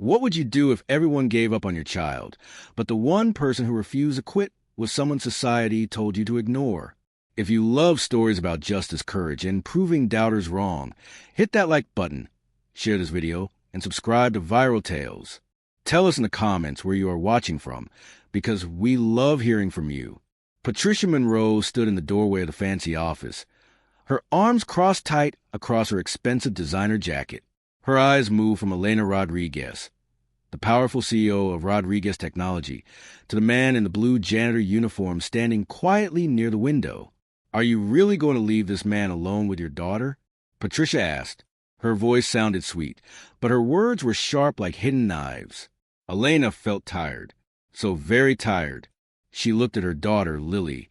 What would you do if everyone gave up on your child, but the one person who refused to quit was someone society told you to ignore? If you love stories about justice, courage, and proving doubters wrong, hit that like button, share this video, and subscribe to Viral Tales. Tell us in the comments where you are watching from, because we love hearing from you. Patricia Monroe stood in the doorway of the fancy office, her arms crossed tight across her expensive designer jacket. Her eyes moved from Elena Rodriguez, the powerful CEO of Rodriguez Technology, to the man in the blue janitor uniform standing quietly near the window. "Are you really going to leave this man alone with your daughter?" Patricia asked. Her voice sounded sweet, but her words were sharp like hidden knives. Elena felt tired, so very tired. She looked at her daughter, Lily,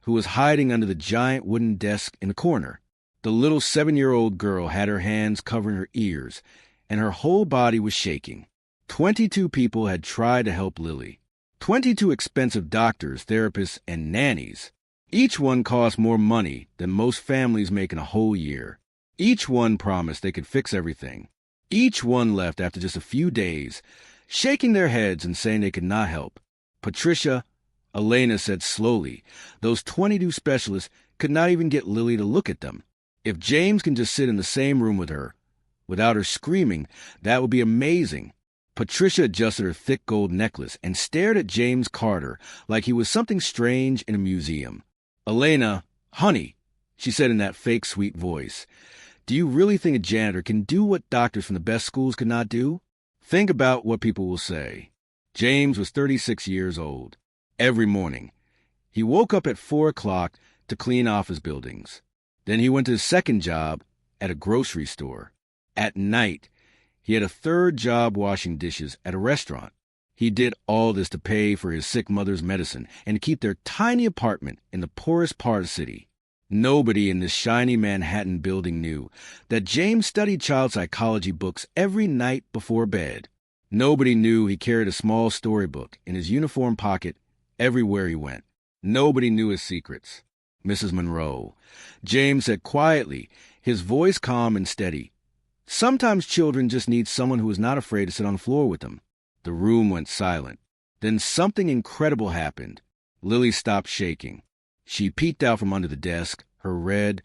who was hiding under the giant wooden desk in the corner. The little 7-year-old girl had her hands covering her ears, and her whole body was shaking. 22 people had tried to help Lily. 22 expensive doctors, therapists, and nannies. Each one cost more money than most families make in a whole year. Each one promised they could fix everything. Each one left after just a few days, shaking their heads and saying they could not help. "Patricia," Elena said slowly, "those 22 specialists could not even get Lily to look at them. If James can just sit in the same room with her, without her screaming, that would be amazing." Patricia adjusted her thick gold necklace and stared at James Carter like he was something strange in a museum. "Elena, honey," she said in that fake sweet voice, "do you really think a janitor can do what doctors from the best schools could not do? Think about what people will say." James was 36 years old. Every morning, he woke up at 4 o'clock to clean office buildings. Then he went to his second job at a grocery store. At night, he had a third job washing dishes at a restaurant. He did all this to pay for his sick mother's medicine and to keep their tiny apartment in the poorest part of the city. Nobody in this shiny Manhattan building knew that James studied child psychology books every night before bed. Nobody knew he carried a small storybook in his uniform pocket everywhere he went. Nobody knew his secrets. "Mrs. Monroe," James said quietly, his voice calm and steady, "sometimes children just need someone who is not afraid to sit on the floor with them." The room went silent. Then something incredible happened. Lily stopped shaking. She peeked out from under the desk, her red,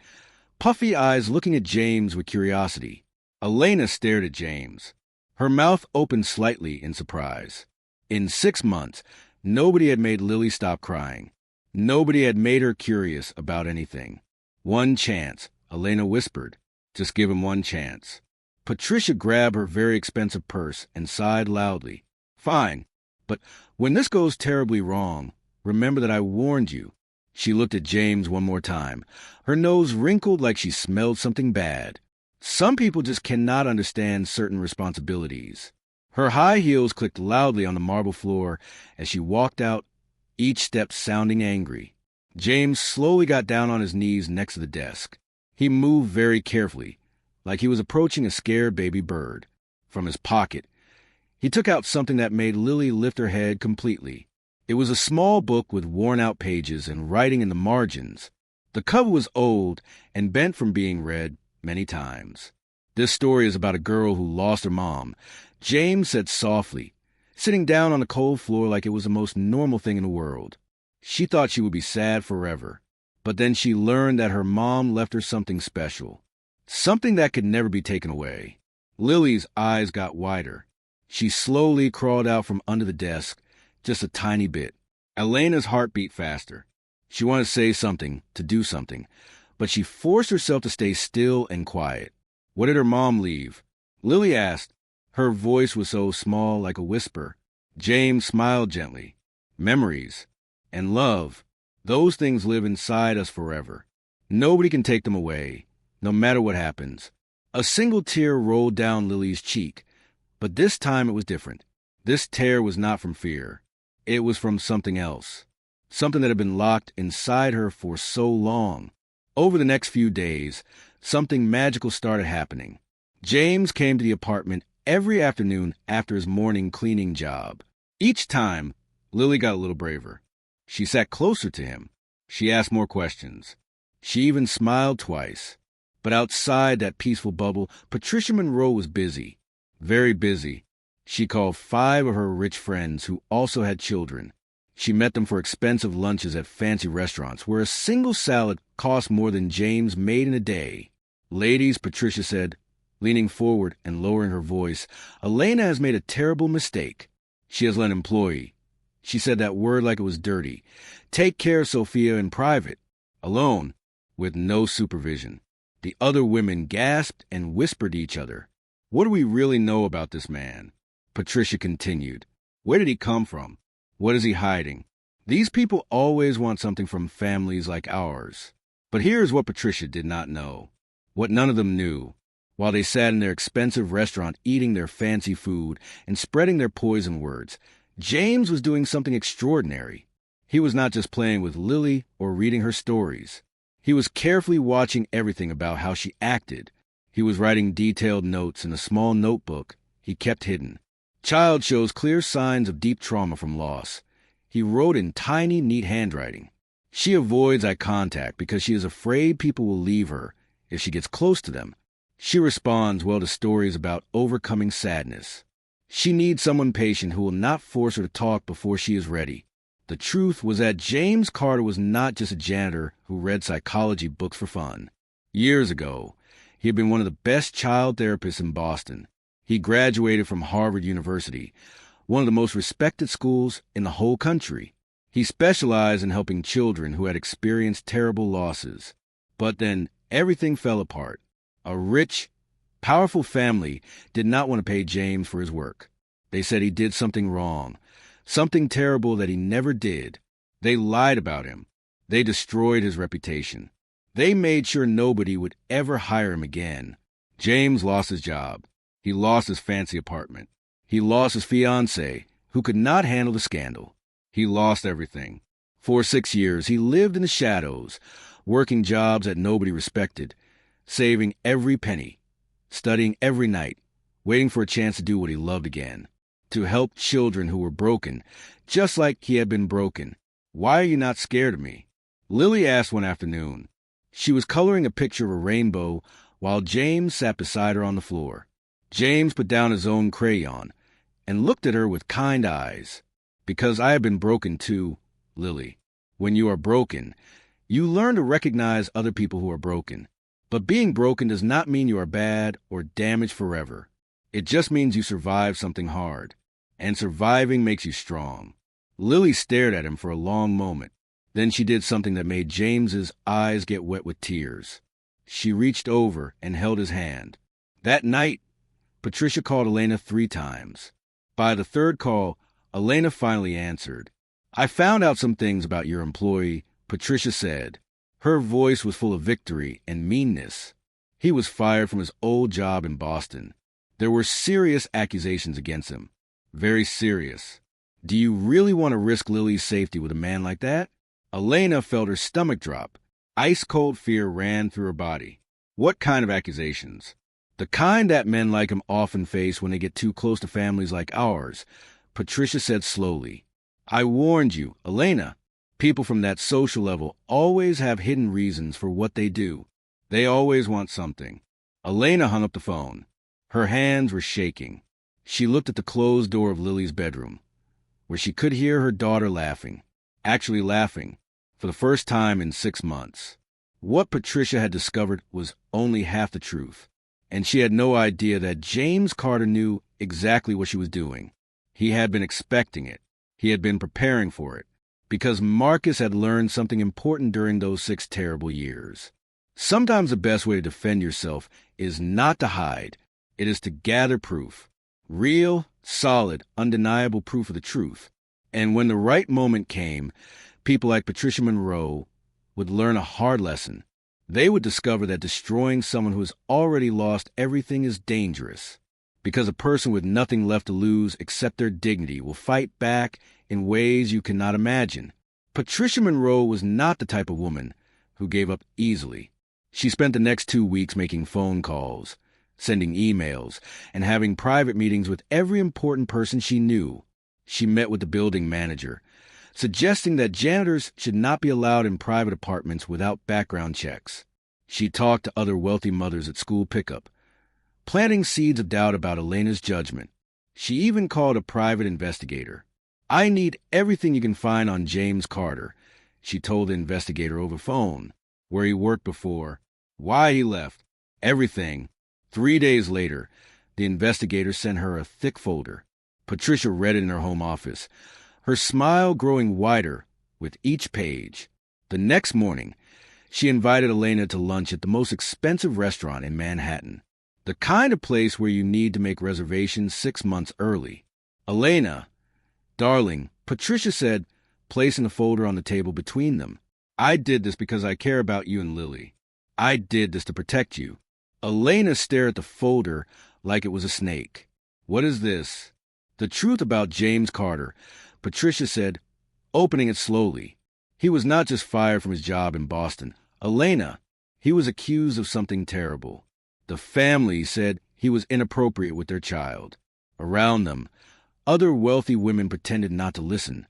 puffy eyes looking at James with curiosity. Elena stared at James. Her mouth opened slightly in surprise. In 6 months, nobody had made Lily stop crying. Nobody had made her curious about anything. "One chance," Elena whispered. "Just give him one chance." Patricia grabbed her very expensive purse and sighed loudly. "Fine, but when this goes terribly wrong, remember that I warned you." She looked at James one more time. Her nose wrinkled like she smelled something bad. Some people just cannot understand certain responsibilities. Her high heels clicked loudly on the marble floor as she walked out, each step sounding angry. James slowly got down on his knees next to the desk. He moved very carefully, like he was approaching a scared baby bird. From his pocket, he took out something that made Lily lift her head completely. It was a small book with worn-out pages and writing in the margins. The cover was old and bent from being read many times. "This story is about a girl who lost her mom," James said softly, sitting down on the cold floor like it was the most normal thing in the world. She thought she would be sad forever, but then she learned that her mom left her something special, something that could never be taken away. Lily's eyes got wider. She slowly crawled out from under the desk, just a tiny bit. Elena's heart beat faster. She wanted to say something, to do something, but she forced herself to stay still and quiet. "What did her mom leave?" Lily asked. Her voice was so small, like a whisper. James smiled gently. "Memories. And love. Those things live inside us forever. Nobody can take them away, no matter what happens." A single tear rolled down Lily's cheek, but this time it was different. This tear was not from fear. It was from something else. Something that had been locked inside her for so long. Over the next few days, something magical started happening. James came to the apartment every afternoon after his morning cleaning job. Each time, Lily got a little braver. She sat closer to him. She asked more questions. She even smiled twice. But outside that peaceful bubble, Patricia Monroe was busy. Very busy. She called 5 of her rich friends who also had children. She met them for expensive lunches at fancy restaurants where a single salad cost more than James made in a day. "Ladies," Patricia said, leaning forward and lowering her voice, "Elena has made a terrible mistake. She has let an employee," she said that word like it was dirty, "take care of Sophia in private, alone, with no supervision." The other women gasped and whispered to each other. "What do we really know about this man?" Patricia continued. "Where did he come from? What is he hiding? These people always want something from families like ours." But here's what Patricia did not know, what none of them knew. While they sat in their expensive restaurant eating their fancy food and spreading their poison words, James was doing something extraordinary. He was not just playing with Lily or reading her stories. He was carefully watching everything about how she acted. He was writing detailed notes in a small notebook he kept hidden. "Child shows clear signs of deep trauma from loss." He wrote in tiny, neat handwriting. "She avoids eye contact because she is afraid people will leave her if she gets close to them. She responds well to stories about overcoming sadness. She needs someone patient who will not force her to talk before she is ready." The truth was that James Carter was not just a janitor who read psychology books for fun. Years ago, he had been one of the best child therapists in Boston. He graduated from Harvard University, one of the most respected schools in the whole country. He specialized in helping children who had experienced terrible losses. But then everything fell apart. A rich, powerful family did not want to pay James for his work. They said he did something wrong, something terrible that he never did. They lied about him. They destroyed his reputation. They made sure nobody would ever hire him again. James lost his job. He lost his fancy apartment. He lost his fiancée, who could not handle the scandal. He lost everything. For 6 years, he lived in the shadows, working jobs that nobody respected, saving every penny, studying every night, waiting for a chance to do what he loved again, to help children who were broken, just like he had been broken. "Why are you not scared of me?" Lily asked one afternoon. She was coloring a picture of a rainbow while James sat beside her on the floor. James put down his own crayon and looked at her with kind eyes. "Because I have been broken too, Lily. When you are broken, you learn to recognize other people who are broken. But being broken does not mean you are bad or damaged forever. It just means you survived something hard. And surviving makes you strong." Lily stared at him for a long moment. Then she did something that made James's eyes get wet with tears. She reached over and held his hand. That night, Patricia called Elena 3 times. By the 3rd call, Elena finally answered. "I found out some things about your employee," Patricia said. Her voice was full of victory and meanness. "He was fired from his old job in Boston. There were serious accusations against him. Very serious. Do you really want to risk Lily's safety with a man like that?" Elena felt her stomach drop. Ice-cold fear ran through her body. "What kind of accusations?" "The kind that men like him often face when they get too close to families like ours," Patricia said slowly. "I warned you, Elena. People from that social level always have hidden reasons for what they do. They always want something." Elena hung up the phone. Her hands were shaking. She looked at the closed door of Lily's bedroom, where she could hear her daughter laughing. Actually laughing, for the first time in 6 months. What Patricia had discovered was only half the truth, and she had no idea that James Carter knew exactly what she was doing. He had been expecting it. He had been preparing for it, because Marcus had learned something important during those 6 terrible years. Sometimes the best way to defend yourself is not to hide. It is to gather proof. Real, solid, undeniable proof of the truth. And when the right moment came, people like Patricia Monroe would learn a hard lesson. They would discover that destroying someone who has already lost everything is dangerous, because a person with nothing left to lose except their dignity will fight back in ways you cannot imagine. Patricia Monroe was not the type of woman who gave up easily. She spent the next 2 weeks making phone calls, sending emails, and having private meetings with every important person she knew. She met with the building manager, suggesting that janitors should not be allowed in private apartments without background checks. She talked to other wealthy mothers at school pickup, planting seeds of doubt about Elena's judgment. She even called a private investigator. "I need everything you can find on James Carter," she told the investigator over phone. Where he worked before, why he left, everything. 3 days later, the investigator sent her a thick folder. Patricia read it in her home office, her smile growing wider with each page. The next morning, she invited Elena to lunch at the most expensive restaurant in Manhattan, the kind of place where you need to make reservations 6 months early. "Elena, darling," Patricia said, placing the folder on the table between them, "I did this because I care about you and Lily. I did this to protect you." Elena stared at the folder like it was a snake. "What is this?" "The truth about James Carter," Patricia said, opening it slowly. "He was not just fired from his job in Boston. Elena, he was accused of something terrible. The family said he was inappropriate with their child. Around them, other wealthy women pretended not to listen.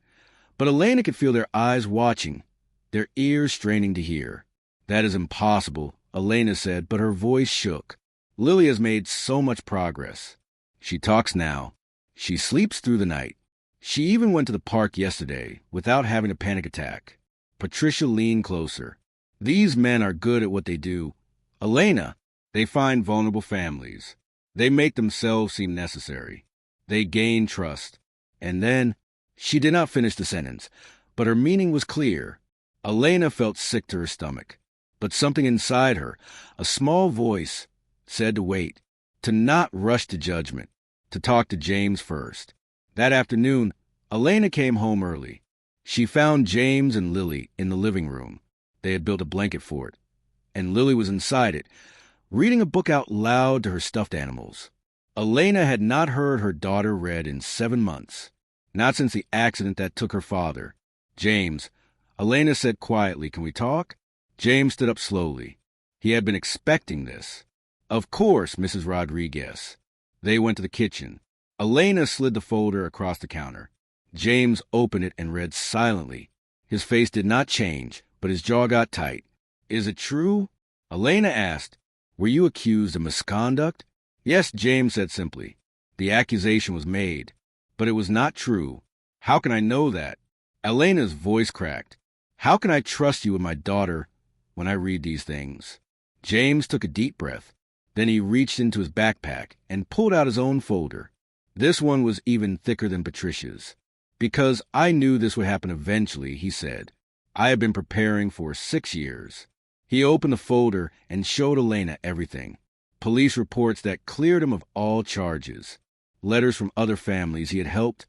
But Elena could feel their eyes watching, their ears straining to hear. "That is impossible," Elena said, but her voice shook. "Lily has made so much progress. She talks now. She sleeps through the night. She even went to the park yesterday without having a panic attack." Patricia leaned closer. "These men are good at what they do. Elena, they find vulnerable families. They make themselves seem necessary. They gain trust." And then, she did not finish the sentence, but her meaning was clear. Elena felt sick to her stomach, but something inside her, a small voice, said to wait, to not rush to judgment, to talk to James first. That afternoon, Elena came home early. She found James and Lily in the living room. They had built a blanket fort, and Lily was inside it, reading a book out loud to her stuffed animals. Elena had not heard her daughter read in 7 months, not since the accident that took her father. "James," Elena said quietly, "can we talk?" James stood up slowly. He had been expecting this. "Of course, Mrs. Rodriguez." They went to the kitchen. Elena slid the folder across the counter. James opened it and read silently. His face did not change, but his jaw got tight. "Is it true?" Elena asked. "Were you accused of misconduct?" "Yes," James said simply. "The accusation was made, but it was not true." "How can I know that?" Elena's voice cracked. "How can I trust you with my daughter when I read these things?" James took a deep breath. Then he reached into his backpack and pulled out his own folder. This one was even thicker than Patricia's. "Because I knew this would happen eventually," he said. "I have been preparing for 6 years." He opened the folder and showed Elena everything. Police reports that cleared him of all charges. Letters from other families he had helped,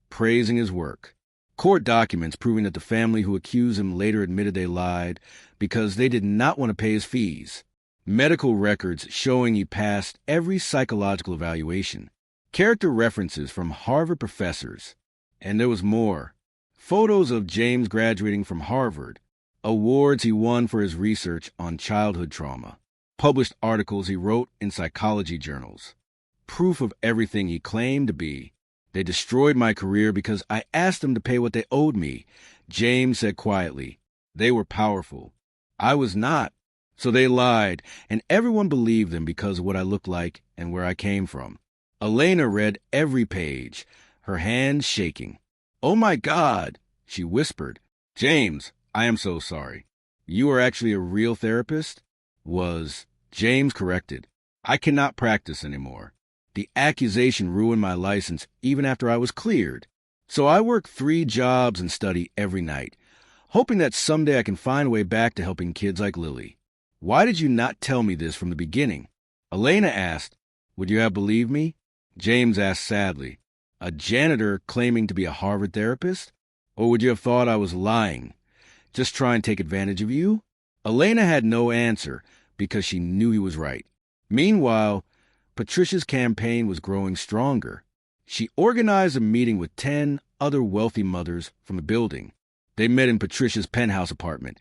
praising his work. Court documents proving that the family who accused him later admitted they lied because they did not want to pay his fees. Medical records showing he passed every psychological evaluation. Character references from Harvard professors. And there was more. Photos of James graduating from Harvard. Awards he won for his research on childhood trauma. Published articles he wrote in psychology journals. Proof of everything he claimed to be. "They destroyed my career because I asked them to pay what they owed me," James said quietly. "They were powerful. I was not. So they lied, and everyone believed them because of what I looked like and where I came from." Elena read every page, her hands shaking. "Oh my God," she whispered. "James, I am so sorry. You are actually a real therapist?" James corrected. "I cannot practice anymore. The accusation ruined my license even after I was cleared. So I work 3 jobs and study every night, hoping that someday I can find a way back to helping kids like Lily." "Why did you not tell me this from the beginning?" Elena asked. "Would you have believed me?" James asked sadly. "A janitor claiming to be a Harvard therapist? Or would you have thought I was lying, just trying to take advantage of you?" Elena had no answer because she knew he was right. Meanwhile, Patricia's campaign was growing stronger. She organized a meeting with 10 other wealthy mothers from the building. They met in Patricia's penthouse apartment,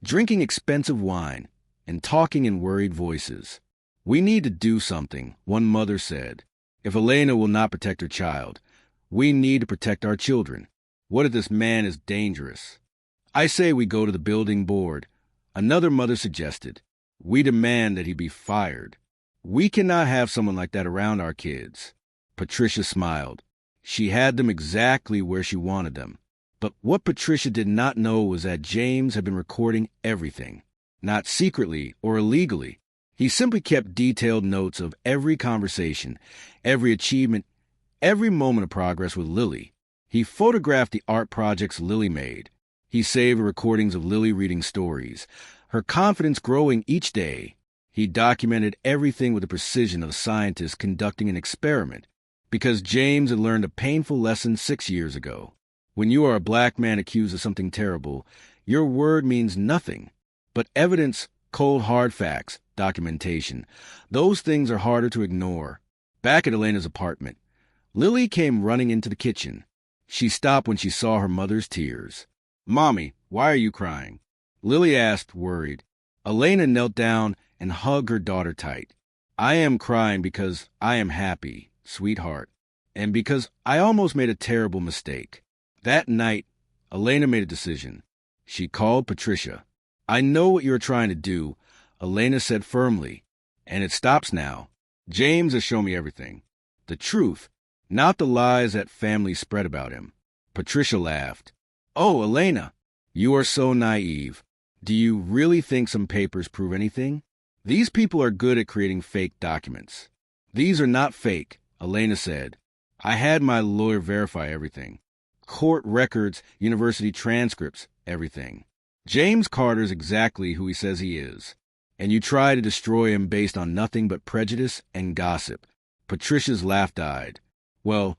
drinking expensive wine and talking in worried voices. "We need to do something," one mother said. "If Elena will not protect her child, we need to protect our children. What if this man is dangerous?" "I say we go to the building board," another mother suggested. "We demand that he be fired. We cannot have someone like that around our kids." Patricia smiled. She had them exactly where she wanted them. But what Patricia did not know was that James had been recording everything. Not secretly or illegally. He simply kept detailed notes of every conversation, every achievement, every moment of progress with Lily. He photographed the art projects Lily made. He saved recordings of Lily reading stories, her confidence growing each day. He documented everything with the precision of a scientist conducting an experiment, because James had learned a painful lesson 6 years ago. When you are a black man accused of something terrible, your word means nothing. But evidence, cold hard facts, documentation, those things are harder to ignore. Back at Elena's apartment, Lily came running into the kitchen. She stopped when she saw her mother's tears. "Mommy, why are you crying?" Lily asked, worried. Elena knelt down and hugged her daughter tight. "I am crying because I am happy, sweetheart, and because I almost made a terrible mistake." That night, Elena made a decision. She called Patricia. "I know what you're trying to do," Elena said firmly, "and it stops now. James has shown me everything. The truth, not the lies that family spread about him." Patricia laughed. "Oh, Elena, you are so naive. Do you really think some papers prove anything? These people are good at creating fake documents." "These are not fake," Elena said. "I had my lawyer verify everything. Court records, university transcripts, everything. James Carter's exactly who he says he is. And you try to destroy him based on nothing but prejudice and gossip." Patricia's laugh died. "Well,"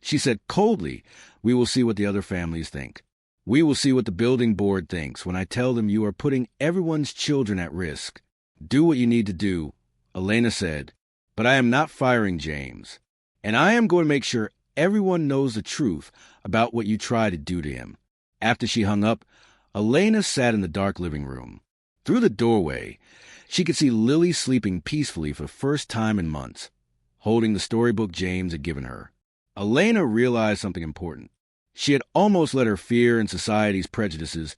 she said coldly, "we will see what the other families think. We will see what the building board thinks when I tell them you are putting everyone's children at risk. Do what you need to do," Elena said, "but I am not firing James. And I am going to make sure everyone knows the truth about what you try to do to him." After she hung up, Elena sat in the dark living room. Through the doorway, she could see Lily sleeping peacefully for the first time in months, holding the storybook James had given her. Elena realized something important. She had almost let her fear and society's prejudices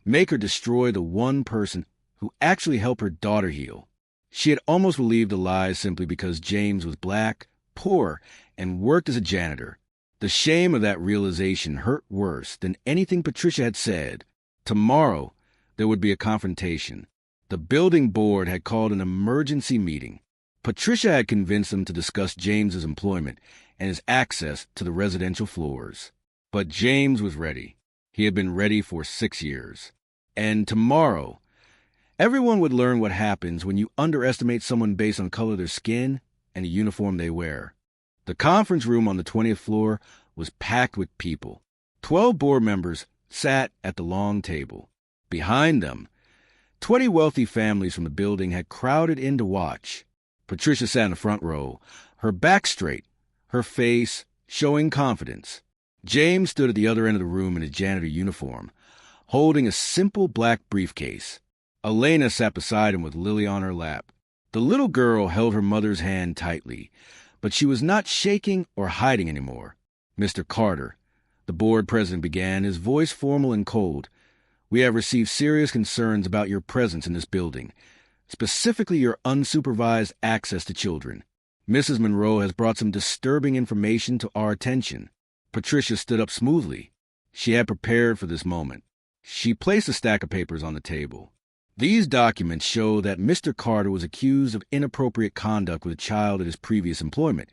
make her destroy the one person who actually helped her daughter heal. She had almost believed the lies simply because James was black, poor, and worked as a janitor. The shame of that realization hurt worse than anything Patricia had said. Tomorrow, there would be a confrontation. The building board had called an emergency meeting. Patricia had convinced them to discuss James's employment and his access to the residential floors. But James was ready. He had been ready for 6 years. And tomorrow, everyone would learn what happens when you underestimate someone based on the color of their skin and the uniform they wear. The conference room on the 20th floor was packed with people. 12 board members sat at the long table. Behind them, 20 wealthy families from the building had crowded in to watch. Patricia sat in the front row, her back straight, her face showing confidence. James stood at the other end of the room in his janitor uniform, holding a simple black briefcase. Elena sat beside him with Lily on her lap. The little girl held her mother's hand tightly, but she was not shaking or hiding anymore. "Mr. Carter," the board president began, his voice formal and cold, "we have received serious concerns about your presence in this building, specifically your unsupervised access to children. Mrs. Monroe has brought some disturbing information to our attention." Patricia stood up smoothly. She had prepared for this moment. She placed a stack of papers on the table. "These documents show that Mr. Carter was accused of inappropriate conduct with a child at his previous employment,"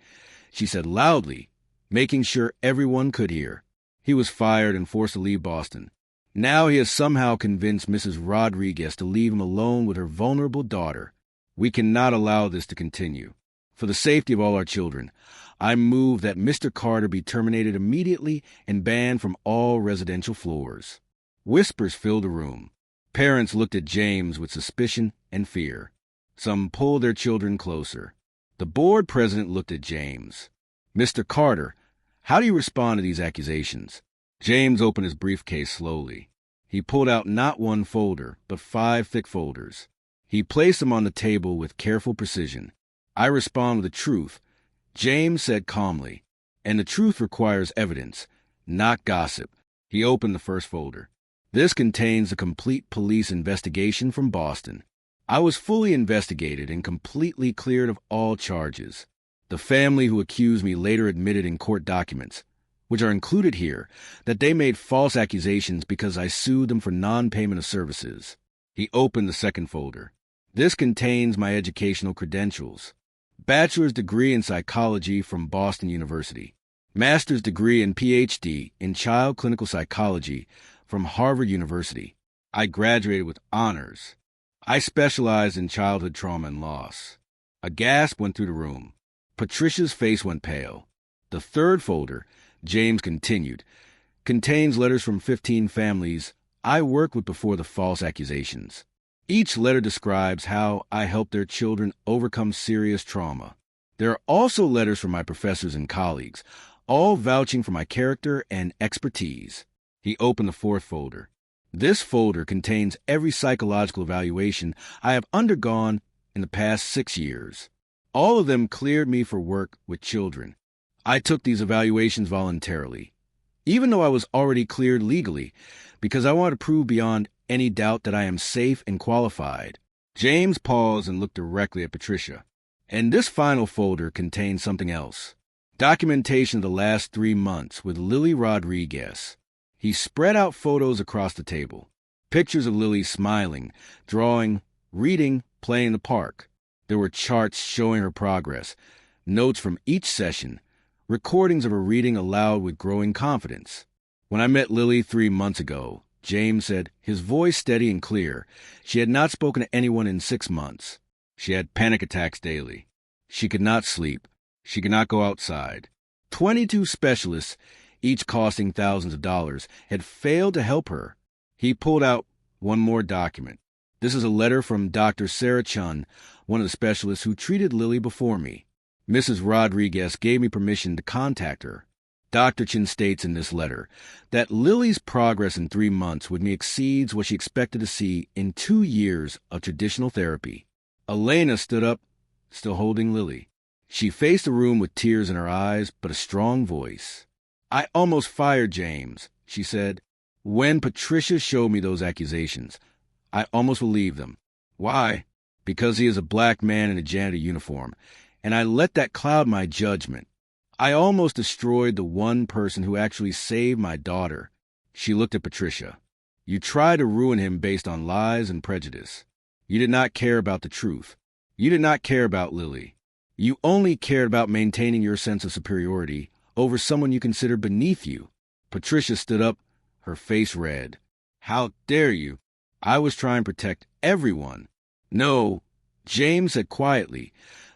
she said loudly, making sure everyone could hear. "He was fired and forced to leave Boston. Now he has somehow convinced Mrs. Rodriguez to leave him alone with her vulnerable daughter. We cannot allow this to continue. For the safety of all our children, I move that Mr. Carter be terminated immediately and banned from all residential floors." Whispers filled the room. Parents looked at James with suspicion and fear. Some pulled their children closer. The board president looked at James. "Mr. Carter, how do you respond to these accusations?" James opened his briefcase slowly. He pulled out not one folder, but 5 thick folders. He placed them on the table with careful precision. "I respond with the truth," James said calmly. "And the truth requires evidence, not gossip." He opened the first folder. "This contains a complete police investigation from Boston. I was fully investigated and completely cleared of all charges. The family who accused me later admitted in court documents, which are included here, that they made false accusations because I sued them for non-payment of services. He opened the second folder. This contains my educational credentials. Bachelor's degree in psychology from Boston University. Master's degree and PhD in child clinical psychology from Harvard University. I graduated with honors. I specialized in childhood trauma and loss. A gasp went through the room. Patricia's face went pale. The third folder, James continued, contains letters from 15 families I worked with before the false accusations. Each letter describes how I helped their children overcome serious trauma. There are also letters from my professors and colleagues, all vouching for my character and expertise. He opened the fourth folder. This folder contains every psychological evaluation I have undergone in the past 6 years. All of them cleared me for work with children. I took these evaluations voluntarily, even though I was already cleared legally, because I want to prove beyond any doubt that I am safe and qualified. James paused and looked directly at Patricia. And this final folder contains something else. Documentation of the last 3 months with Lily Rodriguez. He spread out photos across the table. Pictures of Lily smiling, drawing, reading, playing in the park. There were charts showing her progress, notes from each session, recordings of her reading aloud with growing confidence. When I met Lily 3 months ago, James said, his voice steady and clear, she had not spoken to anyone in 6 months. She had panic attacks daily. She could not sleep. She could not go outside. 22 specialists, each costing thousands of dollars, had failed to help her. He pulled out one more document. This is a letter from Dr. Sarah Chun, one of the specialists who treated Lily before me. Mrs. Rodriguez gave me permission to contact her. Dr. Chun states in this letter that Lily's progress in 3 months with me exceeds what she expected to see in 2 years of traditional therapy. Elena stood up, still holding Lily. She faced the room with tears in her eyes, but a strong voice. I almost fired James, she said. When Patricia showed me those accusations, I almost believed them. Why? Because he is a black man in a janitor uniform, and I let that cloud my judgment. I almost destroyed the one person who actually saved my daughter. She looked at Patricia. You tried to ruin him based on lies and prejudice. You did not care about the truth. You did not care about Lily. You only cared about maintaining your sense of superiority over someone you considered beneath you. Patricia stood up, her face red. How dare you? I was trying to protect everyone. No, James said quietly,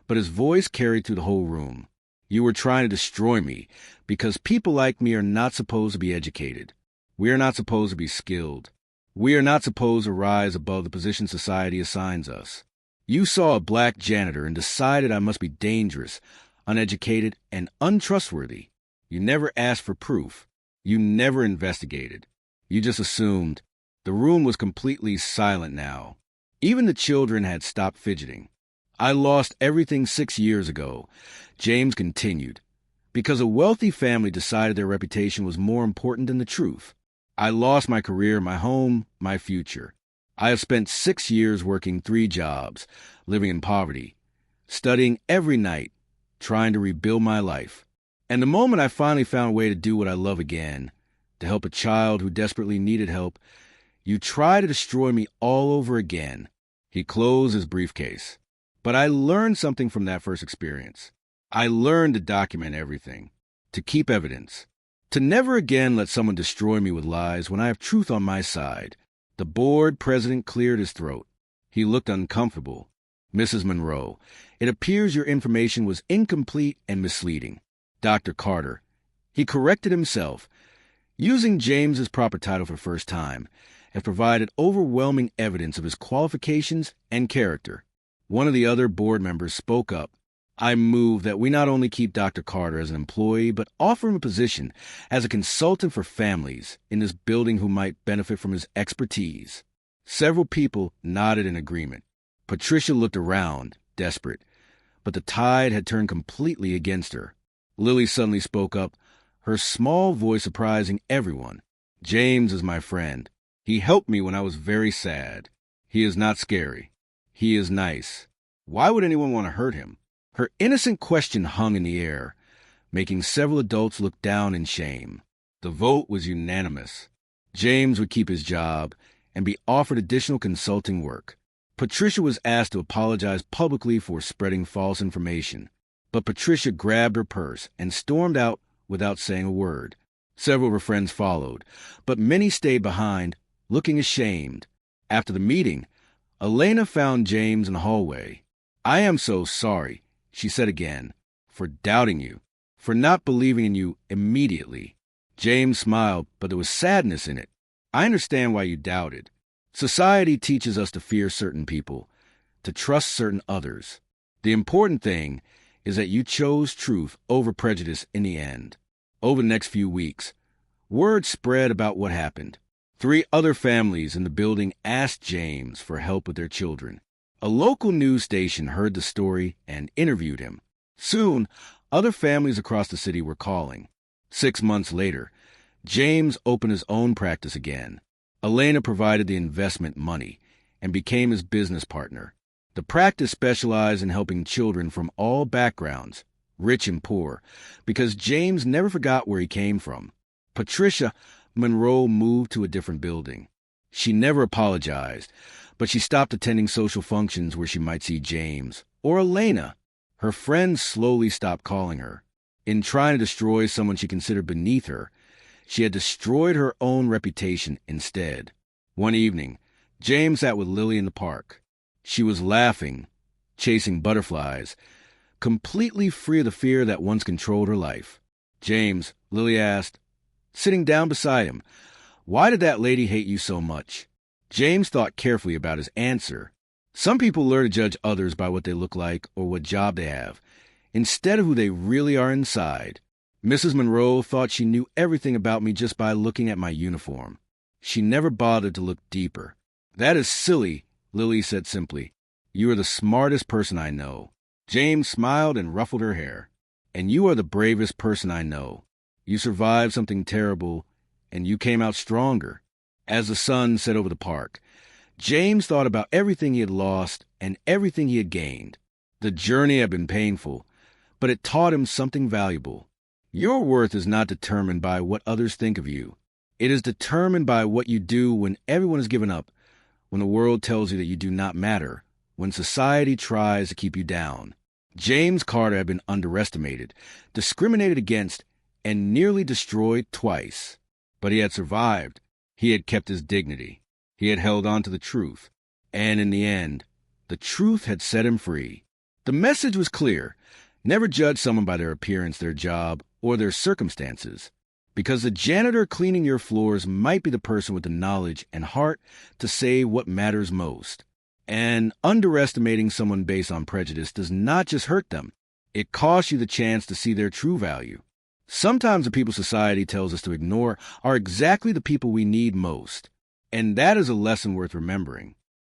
but his voice carried through the whole room. You were trying to destroy me because people like me are not supposed to be educated. We are not supposed to be skilled. We are not supposed to rise above the position society assigns us. You saw a black janitor and decided I must be dangerous, uneducated, and untrustworthy. You never asked for proof. You never investigated. You just assumed. The room was completely silent now. Even the children had stopped fidgeting. I lost everything 6 years ago, James continued, because a wealthy family decided their reputation was more important than the truth. I lost my career, my home, my future. I have spent 6 years working 3 jobs, living in poverty, studying every night, trying to rebuild my life. And the moment I finally found a way to do what I love again, to help a child who desperately needed help, you try to destroy me all over again. He closed his briefcase. But I learned something from that first experience. I learned to document everything, to keep evidence, to never again let someone destroy me with lies when I have truth on my side. The board president cleared his throat. He looked uncomfortable. Mrs. Monroe, it appears your information was incomplete and misleading. Dr. Carter. He corrected himself. Using James's proper title for the first time, has provided overwhelming evidence of his qualifications and character. One of the other board members spoke up. I move that we not only keep Dr. Carter as an employee, but offer him a position as a consultant for families in this building who might benefit from his expertise. Several people nodded in agreement. Patricia looked around, desperate, but the tide had turned completely against her. Lily suddenly spoke up, her small voice surprising everyone. James is my friend. He helped me when I was very sad. He is not scary. He is nice. Why would anyone want to hurt him? Her innocent question hung in the air, making several adults look down in shame. The vote was unanimous. James would keep his job and be offered additional consulting work. Patricia was asked to apologize publicly for spreading false information, but Patricia grabbed her purse and stormed out without saying a word. Several of her friends followed, but many stayed behind, looking ashamed. After the meeting, Elena found James in the hallway. "I am so sorry," she said again, "for doubting you, for not believing in you immediately." James smiled, but there was sadness in it. "I understand why you doubted. Society teaches us to fear certain people, to trust certain others. The important thing is that you chose truth over prejudice in the end." Over the next few weeks, word spread about what happened. 3 other families in the building asked James for help with their children. A local news station heard the story and interviewed him. Soon, other families across the city were calling. 6 months later, James opened his own practice again. Elena provided the investment money and became his business partner. The practice specialized in helping children from all backgrounds, rich and poor, because James never forgot where he came from. Patricia Monroe moved to a different building. She never apologized, but she stopped attending social functions where she might see James or Elena. Her friends slowly stopped calling her. In trying to destroy someone she considered beneath her, she had destroyed her own reputation instead. One evening, James sat with Lily in the park. She was laughing, chasing butterflies, completely free of the fear that once controlled her life. "James," Lily asked, sitting down beside him, "why did that lady hate you so much?" James thought carefully about his answer. Some people learn to judge others by what they look like or what job they have, instead of who they really are inside. "Mrs. Monroe thought she knew everything about me just by looking at my uniform. She never bothered to look deeper." "That is silly," Lily said simply. "You are the smartest person I know." James smiled and ruffled her hair. "And you are the bravest person I know. You survived something terrible, and you came out stronger." As the sun set over the park, James thought about everything he had lost and everything he had gained. The journey had been painful, but it taught him something valuable. Your worth is not determined by what others think of you. It is determined by what you do when everyone has given up, when the world tells you that you do not matter, when society tries to keep you down. James Carter had been underestimated, discriminated against, and nearly destroyed twice. But he had survived. He had kept his dignity. He had held on to the truth. And in the end, the truth had set him free. The message was clear. Never judge someone by their appearance, their job, or their circumstances. Because the janitor cleaning your floors might be the person with the knowledge and heart to say what matters most. And underestimating someone based on prejudice does not just hurt them. It costs you the chance to see their true value. Sometimes the people society tells us to ignore are exactly the people we need most. And that is a lesson worth remembering.